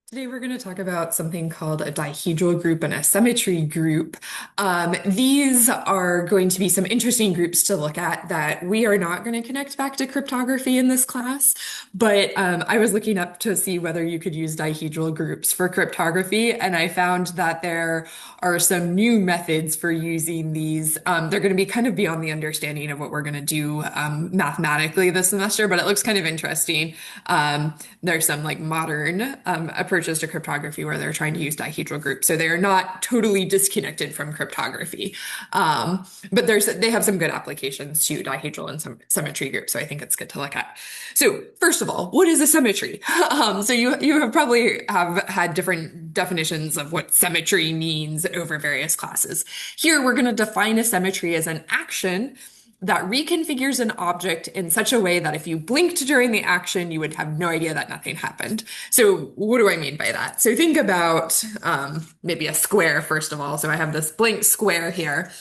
Today, we're going to talk about something called a dihedral group and a symmetry group. These are going to be some interesting groups to look at that we are not going to connect back to cryptography in this class, but I was looking up to see whether you could use dihedral groups for cryptography, and I found that there are some new methods for using these. They're going to be kind of beyond the understanding of what we're going to do mathematically this semester, but it looks kind of interesting. There's some like modern approaches to cryptography where they're trying to use dihedral groups. So they are not totally disconnected from cryptography. But they have some good applications to dihedral and some symmetry groups. So I think it's good to look at. So first of all, what is a symmetry? So you have probably have had different definitions of what symmetry means over various classes. Here we're going to define a symmetry as an action that reconfigures an object in such a way that if you blinked during the action, you would have no idea that nothing happened. So what do I mean by that? So think about maybe a square, first of all. So I have this blank square here.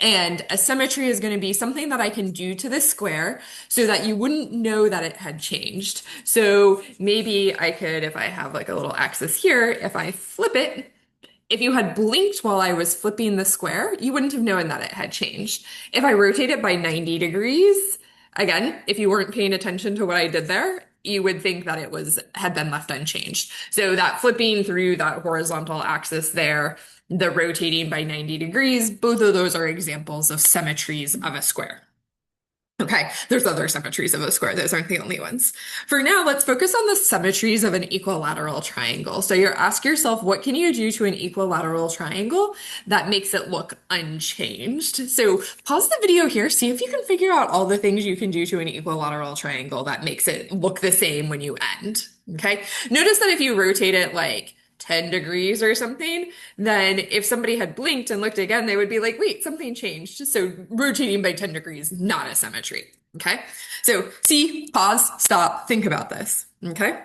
And a symmetry is going to be something that I can do to this square so that you wouldn't know that it had changed. So maybe I could, if I have like a little axis here, if I flip it, if you had blinked while I was flipping the square, you wouldn't have known that it had changed. If I rotate it by 90 degrees, again, if you weren't paying attention to what I did there, you would think that had been left unchanged. So that flipping through that horizontal axis there, the rotating by 90 degrees, both of those are examples of symmetries of a square. Okay, there's other symmetries of a square. Those aren't the only ones. For now, let's focus on the symmetries of an equilateral triangle. So you ask yourself, what can you do to an equilateral triangle that makes it look unchanged? So pause the video here, see if you can figure out all the things you can do to an equilateral triangle that makes it look the same when you end. Okay, notice that if you rotate it like 10 degrees or something, then if somebody had blinked and looked again, they would be like, wait, something changed. So rotating by 10 degrees, not a symmetry. Okay. So see, pause, stop, think about this. Okay.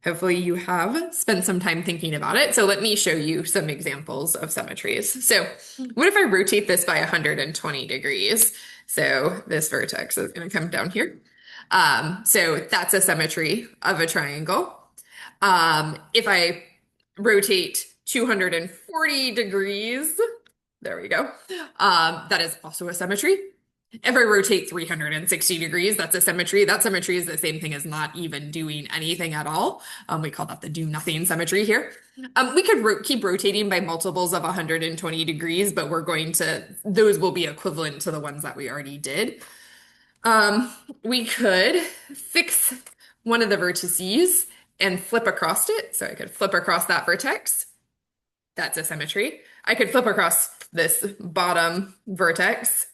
Hopefully you have spent some time thinking about it. So let me show you some examples of symmetries. So what if I rotate this by 120 degrees? So this vertex is going to come down here. So that's a symmetry of a triangle. If I rotate 240 degrees, there we go. That is also a symmetry. If I rotate 360 degrees, that's a symmetry. That symmetry is the same thing as not even doing anything at all. We call that the do nothing symmetry here. We could keep rotating by multiples of 120 degrees, but those will be equivalent to the ones that we already did. We could fix one of the vertices and flip across it. So I could flip across that vertex. That's a symmetry. I could flip across this bottom vertex.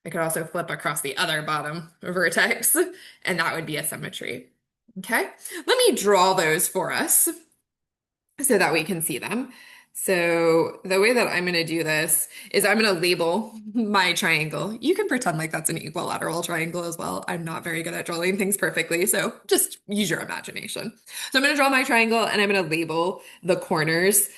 I could also flip across the other bottom vertex, and that would be a symmetry. Okay, let me draw those for us so that we can see them. So the way that I'm going to do this is I'm going to label my triangle. You can pretend like that's an equilateral triangle as well. I'm not very good at drawing things perfectly, so just use your imagination. So I'm going to draw my triangle and I'm going to label the corners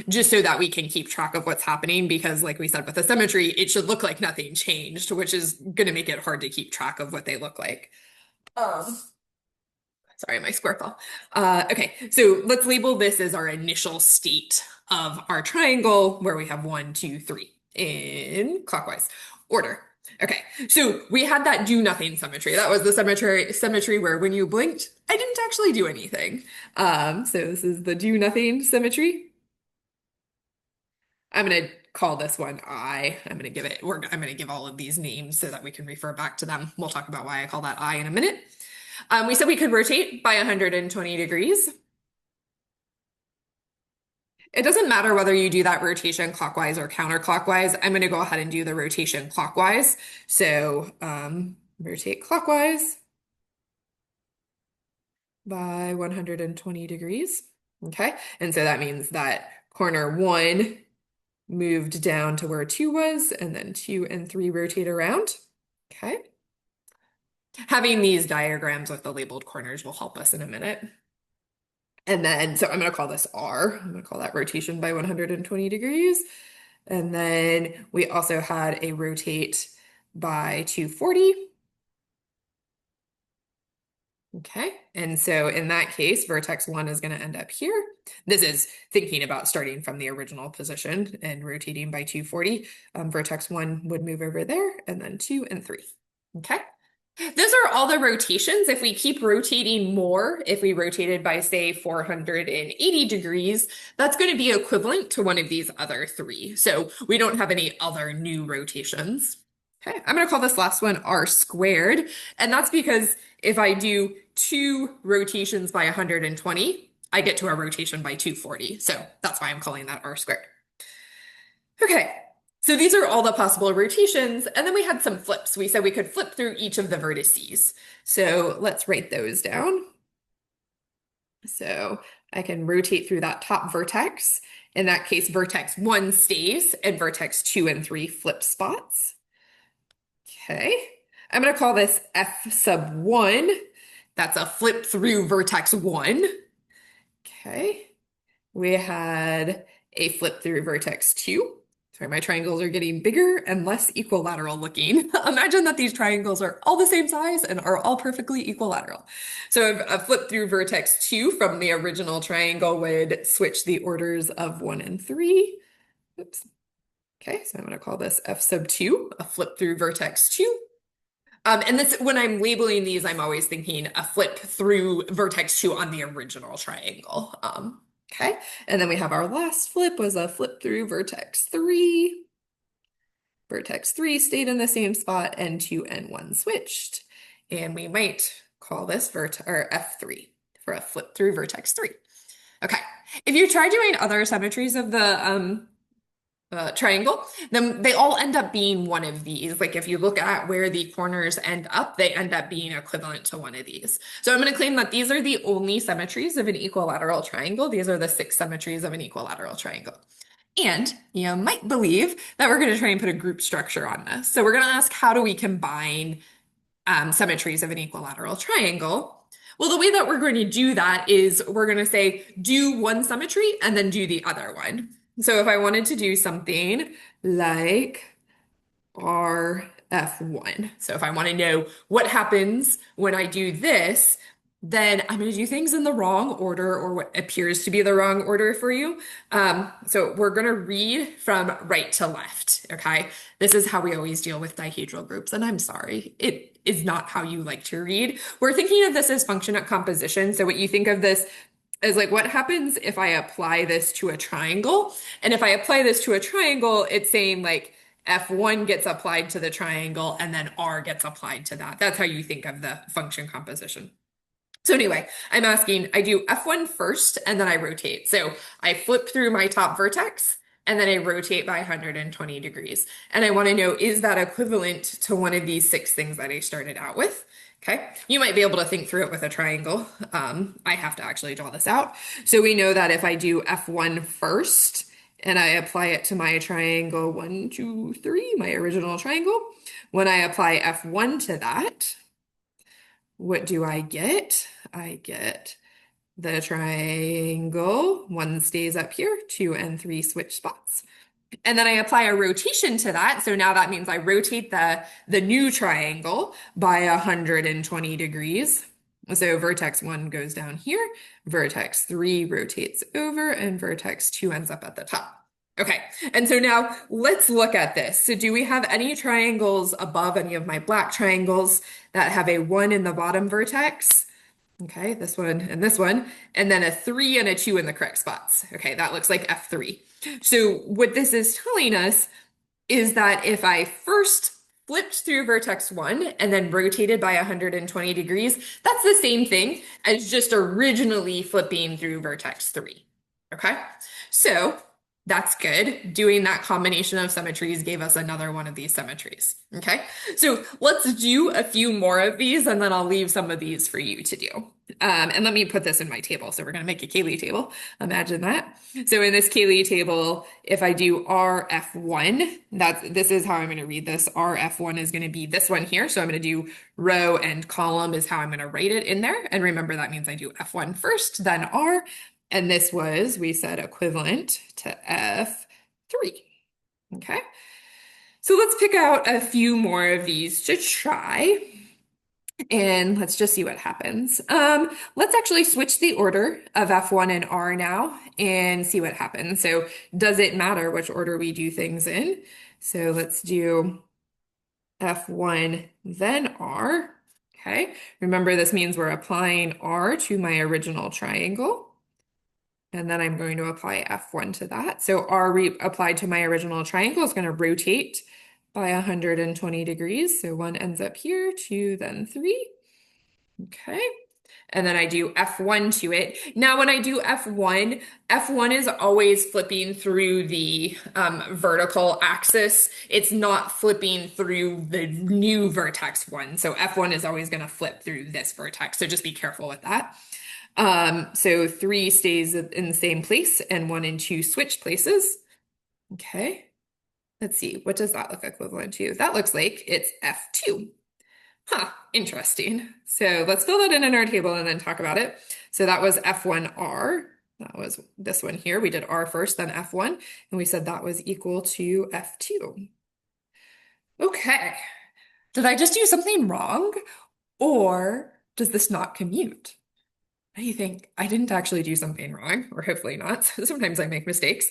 just so that we can keep track of what's happening because like we said with the symmetry, it should look like nothing changed, which is going to make it hard to keep track of what they look like. Sorry, my square fell. Okay, so let's label this as our initial state of our triangle where we have 1, 2, 3 in clockwise order. Okay, so we had that do nothing symmetry. That was the symmetry where when you blinked, I didn't actually do anything. So this is the do nothing symmetry. I'm going to call this one I. I'm going to give all of these names so that we can refer back to them. We'll talk about why I call that I in a minute. We said we could rotate by 120 degrees. It doesn't matter whether you do that rotation clockwise or counterclockwise. I'm going to go ahead and do the rotation clockwise. So rotate clockwise by 120 degrees. Okay. And so that means that corner 1 moved down to where 2 was, and then 2 and 3 rotate around. Okay. Having these diagrams with the labeled corners will help us in a minute. And then, so I'm going to call this R. I'm going to call that rotation by 120 degrees. And then we also had a rotate by 240. Okay, and so in that case, vertex 1 is going to end up here. This is thinking about starting from the original position and rotating by 240. Vertex 1 would move over there, and then 2 and 3. Okay, those are all the rotations. If we keep rotating more, if we rotated by, say, 480 degrees, that's going to be equivalent to one of these other three. So we don't have any other new rotations. Okay, I'm going to call this last one r squared. And that's because if I do two rotations by 120, I get to a rotation by 240. So that's why I'm calling that r squared. Okay, so these are all the possible rotations. And then we had some flips. We said we could flip through each of the vertices. So let's write those down. So I can rotate through that top vertex. In that case, vertex 1 stays and vertex 2 and 3 flip spots. Okay, I'm going to call this F sub 1. That's a flip through vertex 1. Okay, we had a flip through vertex 2. Sorry, my triangles are getting bigger and less equilateral looking. Imagine that these triangles are all the same size and are all perfectly equilateral. So a flip through vertex 2 from the original triangle would switch the orders of 1 and 3. Oops. Okay, so I'm going to call this F sub 2, a flip through vertex 2. And this, when I'm labeling these, I'm always thinking a flip through vertex 2 on the original triangle. Okay, and then we have our last flip was a flip through vertex 3. Vertex 3 stayed in the same spot and 2 and 1 switched. And we might call this or F3 for a flip through vertex 3. Okay, if you try doing other symmetries of the triangle, then they all end up being one of these. Like if you look at where the corners end up, they end up being equivalent to one of these. So I'm going to claim that these are the only symmetries of an equilateral triangle. These are the 6 symmetries of an equilateral triangle. And you might believe that we're going to try and put a group structure on this. So we're going to ask, how do we combine symmetries of an equilateral triangle? Well, the way that we're going to do that is we're going to say, do one symmetry and then do the other one. So if I wanted to do something like RF1, so if I want to know what happens when I do this, then I'm going to do things in the wrong order or what appears to be the wrong order for you. So we're going to read from right to left, okay? This is how we always deal with dihedral groups, and I'm sorry, it is not how you like to read. We're thinking of this as function at composition. So what you think of this is like, what happens if I apply this to a triangle? And if I apply this to a triangle, it's saying like F1 gets applied to the triangle and then R gets applied to that. That's how you think of the function composition. So anyway, I'm asking, I do F1 first and then I rotate. So I flip through my top vertex and then I rotate by 120 degrees. And I want to know, is that equivalent to one of these 6 things that I started out with? Okay, you might be able to think through it with a triangle. I have to actually draw this out. So we know that if I do F1 first and I apply it to my triangle 1, 2, 3, my original triangle, when I apply F1 to that, what do I get? I get the triangle. 1 stays up here, 2 and 3 switch spots. And then I apply a rotation to that. So now that means I rotate the new triangle by 120 degrees. So vertex 1 goes down here, vertex 3 rotates over, and vertex 2 ends up at the top. Okay, and so now let's look at this. So do we have any triangles above any of my black triangles that have a 1 in the bottom vertex? Okay, this one, and then a 3 and a 2 in the correct spots. Okay, that looks like F3. So what this is telling us is that if I first flipped through vertex 1 and then rotated by 120 degrees, that's the same thing as just originally flipping through vertex 3. Okay, so that's good. Doing that combination of symmetries gave us another one of these symmetries. Okay, so let's do a few more of these and then I'll leave some of these for you to do. And let me put this in my table. So we're going to make a Cayley table. Imagine that. So in this Cayley table, if I do RF1, this is how I'm going to read this. RF1 is going to be this one here. So I'm going to do row and column is how I'm going to write it in there. And remember, that means I do F1 first, then R. And this was, we said, equivalent to F3. Okay. So let's pick out a few more of these to try. And let's just see what happens. Let's actually switch the order of F1 and R now and see what happens. So does it matter which order we do things in? So let's do F1, then R. Okay. Remember, this means we're applying R to my original triangle. And then I'm going to apply F1 to that. So R applied to my original triangle is going to rotate by 120 degrees. So one ends up here, two, then three. Okay. And then I do F1 to it. Now, when I do F1, F1 is always flipping through the vertical axis. It's not flipping through the new vertex one. So F1 is always going to flip through this vertex. So just be careful with that. So three stays in the same place and one and two switch places. Okay. Let's see. What does that look equivalent to? That looks like it's F2. Huh, interesting. So let's fill that in our table and then talk about it. So that was F1R. That was this one here. We did R first, then F1, and we said that was equal to F2. Okay. Did I just do something wrong? Or does this not commute? What do you think? I didn't actually do something wrong, or hopefully not. Sometimes I make mistakes,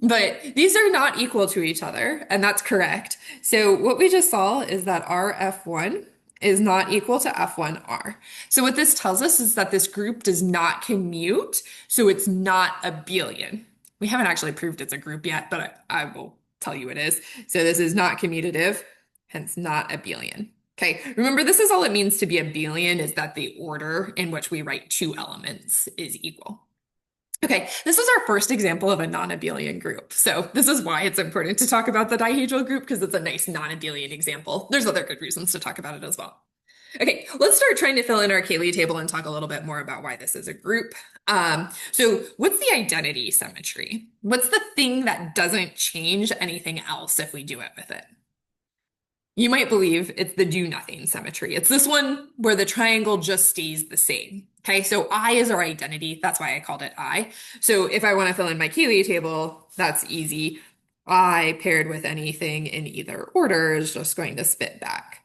but these are not equal to each other, and that's correct. So what we just saw is that RF1 is not equal to F1R. So what this tells us is that this group does not commute, so it's not abelian. We haven't actually proved it's a group yet, but I will tell you it is. So this is not commutative, hence not abelian. Okay, remember this is all it means to be abelian is that the order in which we write two elements is equal. Okay, this is our first example of a non-abelian group. So this is why it's important to talk about the dihedral group because it's a nice non-abelian example. There's other good reasons to talk about it as well. Okay, let's start trying to fill in our Cayley table and talk a little bit more about why this is a group. So what's the identity symmetry? What's the thing that doesn't change anything else if we do it with it? You might believe it's the do nothing symmetry. It's this one where the triangle just stays the same. Okay, so I is our identity. That's why I called it I. So if I want to fill in my Cayley table, that's easy. I paired with anything in either order is just going to spit back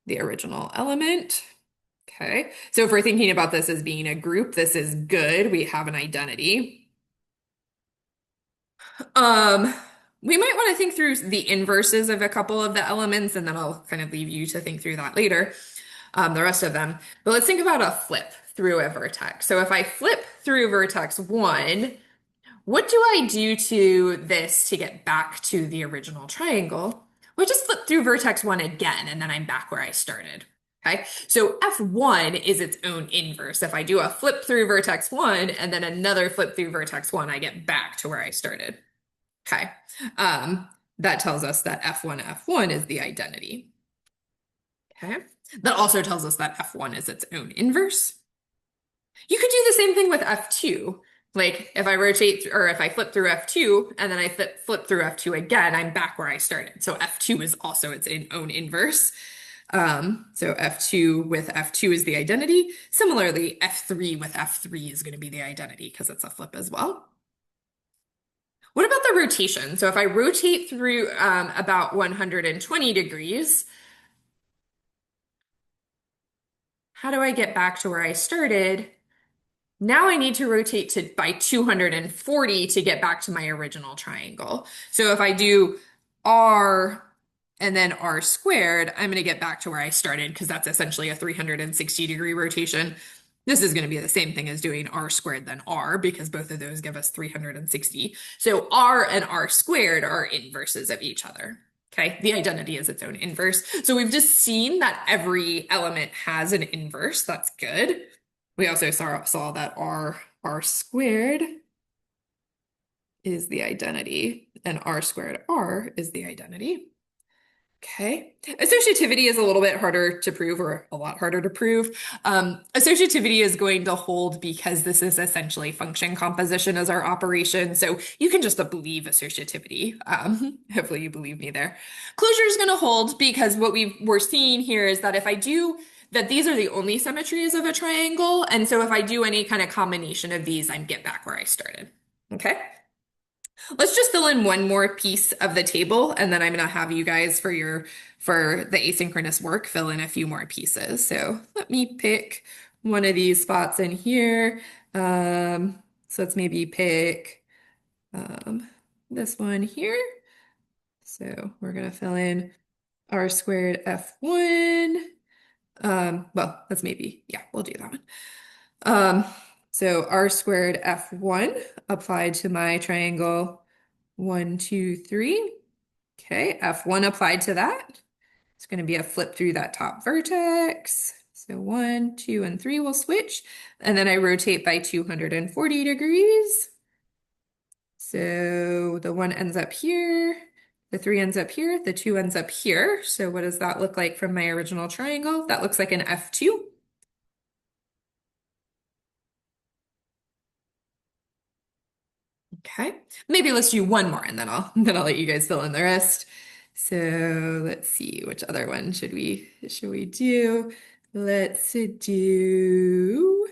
the original element. Okay, so if we're thinking about this as being a group, this is good. We have an identity. Um, we might want to think through the inverses of a couple of the elements, and then I'll kind of leave you to think through that later, the rest of them. But let's think about a flip through a vertex. So if I flip through vertex 1, what do I do to this to get back to the original triangle? Well, just flip through vertex 1 again, and then I'm back where I started. Okay, so F1 is its own inverse. If I do a flip through vertex 1 and then another flip through vertex 1, I get back to where I started. Okay, that tells us that F1 is the identity. Okay, that also tells us that F1 is its own inverse. You could do the same thing with F2. Like if I rotate or if I flip through F2 and then I flip through F2 again, I'm back where I started. So F2 is also its own inverse. So F2 with F2 is the identity. Similarly, F3 with F3 is going to be the identity because it's a flip as well. What about the rotation? So if I rotate through about 120 degrees, how do I get back to where I started? Now I need to rotate by 240 to get back to my original triangle. So if I do R and then R squared, I'm going to get back to where I started because that's essentially a 360-degree rotation. This is going to be the same thing as doing R squared then R because both of those give us 360. So R and R squared are inverses of each other. Okay, the identity is its own inverse. So we've just seen that every element has an inverse. That's good. We also saw that R squared is the identity and R squared R is the identity. Okay. Associativity is a little bit harder to prove or a lot harder to prove. Associativity is going to hold because this is essentially function composition as our operation. So you can just believe associativity. Hopefully you believe me there. Closure is going to hold because what we're seeing here is that if I do that these are the only symmetries of a triangle. And so if I do any kind of combination of these, I get back where I started. Okay. Let's just fill in one more piece of the table, and then I'm gonna have you guys for the asynchronous work fill in a few more pieces. So let me pick one of these spots in here. So let's maybe pick this one here. So we're gonna fill in r squared f1. Well, let's maybe, yeah, we'll do that one. Um, so r squared f1 applied to my triangle 1, 2, 3. Okay, f1 applied to that. It's going to be a flip through that top vertex. So 1, 2, and 3 will switch. And then I rotate by 240 degrees. So the 1 ends up here, the 3 ends up here, the 2 ends up here. So what does that look like from my original triangle? That looks like an F2. Okay, maybe let's do one more and then I'll let you guys fill in the rest. So let's see, which other one should we do? Let's do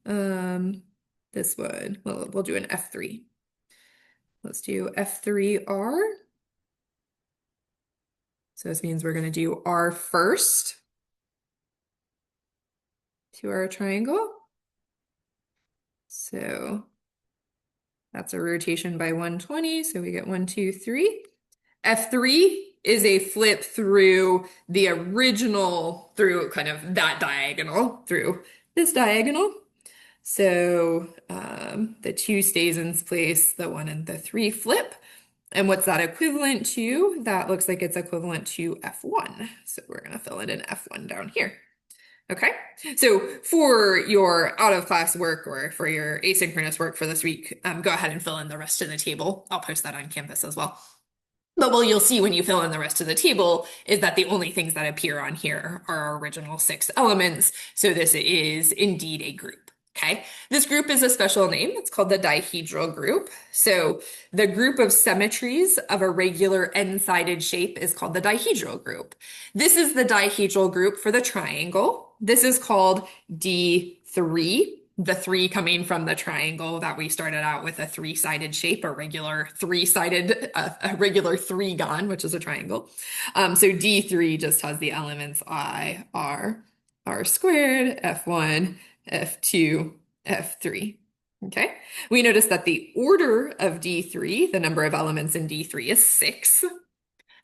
um this one. Well, we'll do an F3. Let's do F3R. So this means we're going to do R first to our triangle. So that's a rotation by 120. So we get 1, 2, 3. F3 is a flip through the original, through kind of that diagonal, through this diagonal. So the 2 stays in place, the 1 and the 3 flip. And what's that equivalent to? That looks like it's equivalent to F1. So we're going to fill it in F1 down here. Okay, so for your out of class work or for your asynchronous work for this week, go ahead and fill in the rest of the table. I'll post that on Canvas as well. But what you'll see when you fill in the rest of the table is that the only things that appear on here are our original 6 elements. So this is indeed a group. Okay, this group is a special name. It's called the dihedral group. So the group of symmetries of a regular n-sided shape is called the dihedral group. This is the dihedral group for the triangle. This is called D3. The 3 coming from the triangle that we started out with a 3-sided shape, a regular 3-sided, a regular 3-gon, which is a triangle. So D3 just has the elements I, R squared, F1, F2, F3. Okay, we notice that the order of D3, the number of elements in D3 is 6,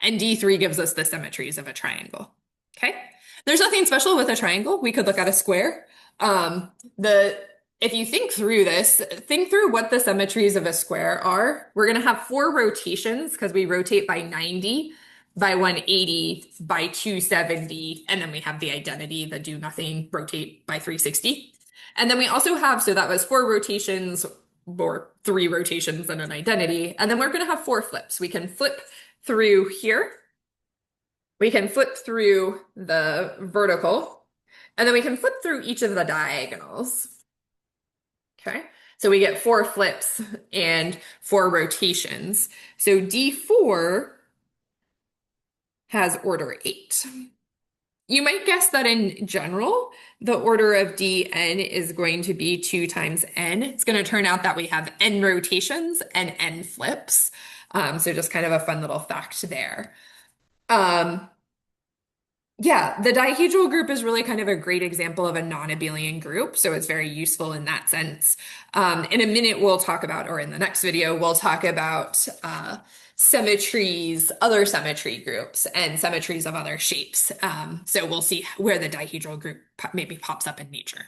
and D3 gives us the symmetries of a triangle. Okay, there's nothing special with a triangle. We could look at a square. If you think through this, think through what the symmetries of a square are. We're going to have 4 rotations because we rotate by 90, by 180, by 270, and then we have the identity, the do nothing, rotate by 360. And then we also have, so that was 4 rotations or 3 rotations and an identity. And then we're going to have 4 flips. We can flip through here. We can flip through the vertical. And then we can flip through each of the diagonals. Okay, so we get 4 flips and 4 rotations. So D4 has order 8. You might guess that in general, the order of Dn is going to be 2 times n. It's going to turn out that we have n rotations and n flips. So just kind of a fun little fact there. Yeah, the dihedral group is really kind of a great example of a non-abelian group, so it's very useful in that sense. In a minute, we'll talk about, or in the next video, we'll talk about symmetries, other symmetry groups, and symmetries of other shapes. So we'll see where the dihedral group maybe pops up in nature.